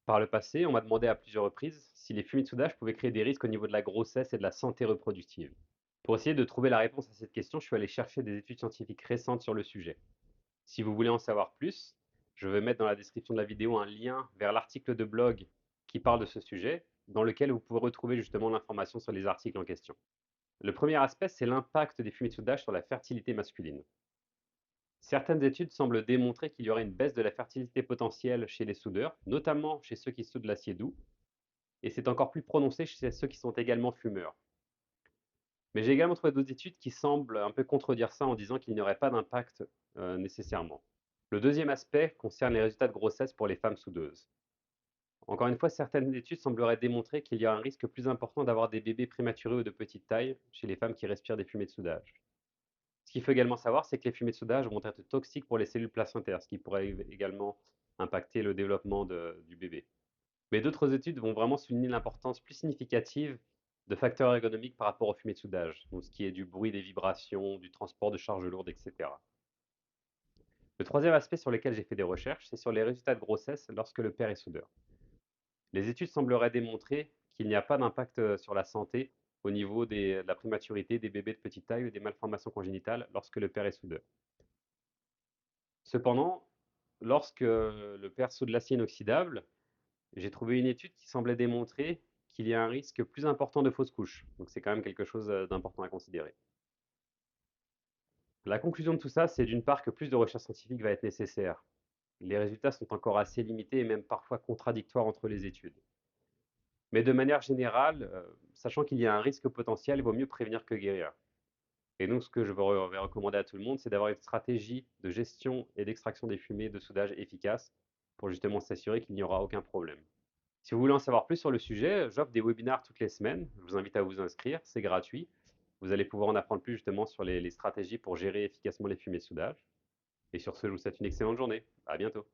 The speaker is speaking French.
Par le passé, on m'a demandé à plusieurs reprises si les fumées de soudage pouvaient créer des risques au niveau de la grossesse et de la santé reproductive. Pour essayer de trouver la réponse à cette question, je suis allé chercher des études scientifiques récentes sur le sujet. Si vous voulez en savoir plus, je vais mettre dans la description de la vidéo un lien vers l'article de blog qui parle de ce sujet, dans lequel vous pouvez retrouver justement l'information sur les articles en question. Le premier aspect, c'est l'impact des fumées de soudage sur la fertilité masculine. Certaines études semblent démontrer qu'il y aurait une baisse de la fertilité potentielle chez les soudeurs, notamment chez ceux qui soudent l'acier doux, et c'est encore plus prononcé chez ceux qui sont également fumeurs. Mais j'ai également trouvé d'autres études qui semblent un peu contredire ça en disant qu'il n'y aurait pas d'impact nécessairement. Le deuxième aspect concerne les résultats de grossesse pour les femmes soudeuses. Encore une fois, certaines études sembleraient démontrer qu'il y a un risque plus important d'avoir des bébés prématurés ou de petite taille chez les femmes qui respirent des fumées de soudage. Ce qu'il faut également savoir, c'est que les fumées de soudage vont être toxiques pour les cellules placentaires, ce qui pourrait également impacter le développement du bébé. Mais d'autres études vont vraiment souligner l'importance plus significative de facteurs ergonomiques par rapport aux fumées de soudage, donc ce qui est du bruit, des vibrations, du transport de charges lourdes, etc. Le troisième aspect sur lequel j'ai fait des recherches, c'est sur les résultats de grossesse lorsque le père est soudeur. Les études sembleraient démontrer qu'il n'y a pas d'impact sur la santé au niveau de la prématurité des bébés de petite taille ou des malformations congénitales lorsque le père est soudeur. Cependant, lorsque le père soude l'acier inoxydable, j'ai trouvé une étude qui semblait démontrer qu'il y a un risque plus important de fausse couche. Donc c'est quand même quelque chose d'important à considérer. La conclusion de tout ça, c'est d'une part que plus de recherche scientifique va être nécessaire. Les résultats sont encore assez limités et même parfois contradictoires entre les études. Mais de manière générale, sachant qu'il y a un risque potentiel, il vaut mieux prévenir que guérir. Et donc ce que je vais recommander à tout le monde, c'est d'avoir une stratégie de gestion et d'extraction des fumées de soudage efficace pour justement s'assurer qu'il n'y aura aucun problème. Si vous voulez en savoir plus sur le sujet, j'offre des webinaires toutes les semaines. Je vous invite à vous inscrire, c'est gratuit. Vous allez pouvoir en apprendre plus justement sur les stratégies pour gérer efficacement les fumées de soudage. Et sur ce, je vous souhaite une excellente journée. À bientôt.